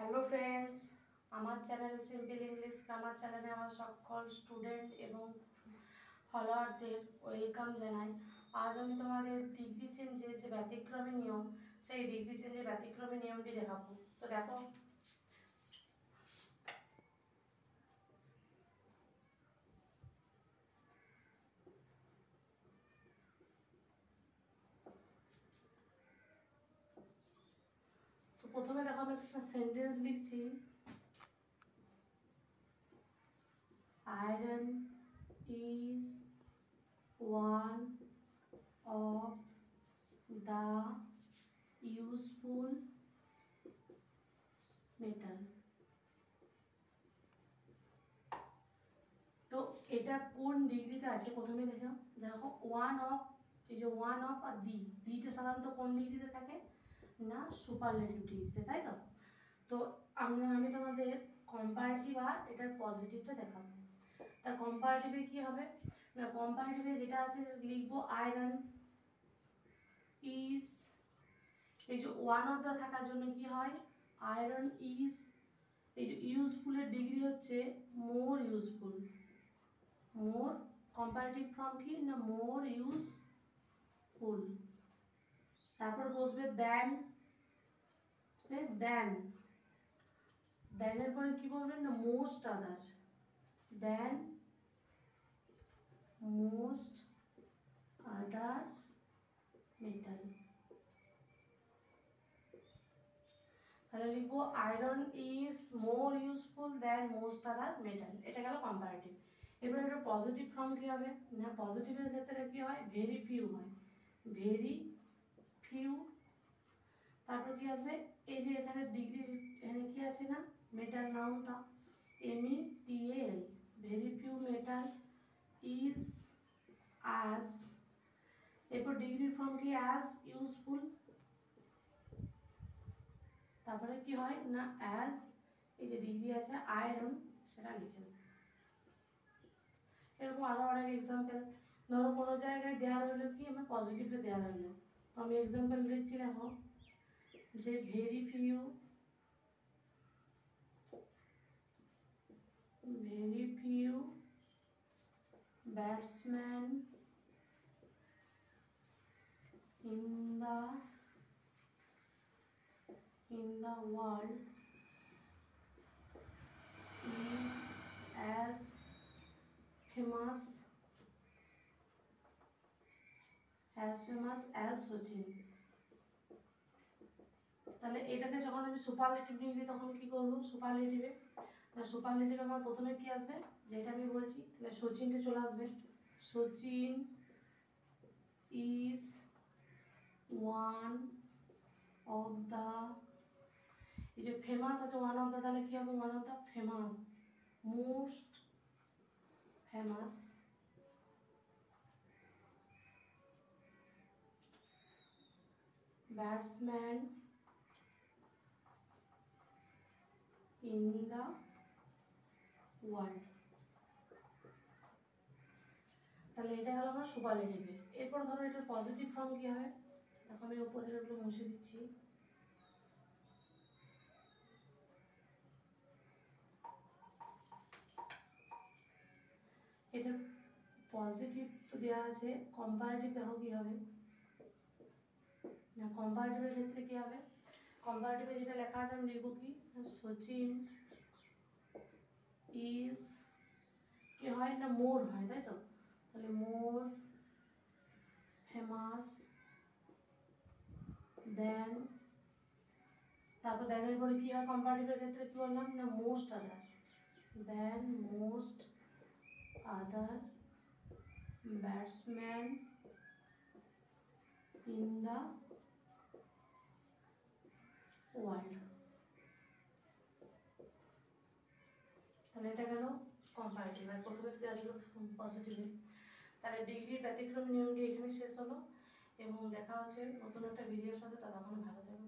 Hello friends, আমার channel simple English grammar চ্যানেলে আমার সকল স্টুডেন্ট এবং ফলোয়ারদের ওয়েলকাম জানাই। আজ আমি তোমাদের ডিগ্রি চেঞ্জের যে ব্যতিক্রমী নিয়ম, সেই ডিগ্রি চেঞ্জের ব্যতিক্রমী নিয়মটি দেখাবো। তো দেখো, তো প্রথমে দেখো আমি একটা সেন্টেন্স লিখছি। Iron is one of the useful metal. তো এটা কোন ডিগ্রিতে আছে প্রথমে দেখো। ওয়ান অফ, এই যে ওয়ান অফ আর দিটা সাধারণত কোন ডিগ্রিতে থাকে না, সুপারলেটিভ ডিগ্রিতে, তাই তো। তো আমি তোমাদের কম্পারেটিভ আর এটার পজিটিভটা দেখাবো। তা কম্পারেটিভে কি হবে না, কম্পারেটিভে যেটা আছে লিখবো আয়রন ইজ, এই যে ওয়ান অফ দ্য থাকার জন্য কি হয়, আয়রন ইজ, এই যে ইউজফুলের ডিগ্রি হচ্ছে মোর ইউজফুল। মোর কম্পারেটিভ ফর্ম কি না, মোর ইউজফুল। তারপর বসবে দেন, দেনের পরে কি বলবেন না, most other, than most other metal. তাহলে লিখবো iron is more useful than most other metal, এটা গেল কম্পারেটিভ। এবার এটা পজিটিভ ফর্ম কি হবে না, পজিটিভের ক্ষেত্রে কি হয়, ভেরি ফিউ হয়, ভেরি ফিউ। তারপর কি আসবে, এই যে এখানে ডিগ্রি, এখানে কি আছে না, মেটাল নাউনটা METAL, very few metal is as. এরপর ডিগ্রির ফর্ম কি, অ্যাজ ইউজফুল। তারপরে কি হয় না, অ্যাজ, এই যে ডিগ্রি আছে আয়রন, সেটা লিখে দেবো। এরকম আরো অনেক এক্সাম্পল, ধরো কোনো জায়গায় দেওয়া রইলো কি, আমার পজিটিভটা দেওয়া রইলো, তো আমি এক্সাম্পল লিখছি। দেখো যে very few batsmen in the world is as famous as Sachin. তাহলে এটাকে যখন আমি সুপারলেটিভ নিয়ে তখন কি করবো, সুপারলেটিভে আমার প্রথমে কি আসবে, যেটা আমি বলছি, তাহলে সচিনটা চলে আসবে। Sachin is one of the, এই যে ফেমাস আছে ওয়ান অফ দ্য, তাহলে কি হবে, one of the famous, most famous batsman in the world. তাহলে এটা হলো আমার সুপারলেটিভে। এরপর ধরো এটার পজিটিভ ফর্ম কি হবে, দেখো আমি উপরের ওগুলো মুছে দিচ্ছি। এটার পজিটিভ তো দেওয়া আছে, কম্পারেটিভ দেখো কি হবে না, কম্পারেটিভের ক্ষেত্রে কি হবে, কম্পারেটিভে যেটা লেখা আছে আমি লিখবো কি, সচিন ইজ, কি হয় না, মোর হয়, তাই তো। তাহলে মোর ফেমাস দেন, তারপর দেনের পরে কি হয়, কম্পারেটিভের ক্ষেত্রে কি বললাম না, most other, than most other batsman in the world. তাহলে এটা গেল কম্পারেটিভ, আর প্রথমে যদি আসলো পজিটিভে। তাহলে ডিগ্রির ব্যতিক্রমী নিয়মটি এখানে শেষ হলো, এবং দেখা হচ্ছে নতুন একটা ভিডিওর সাথে। ততক্ষণ ভালো থাকো।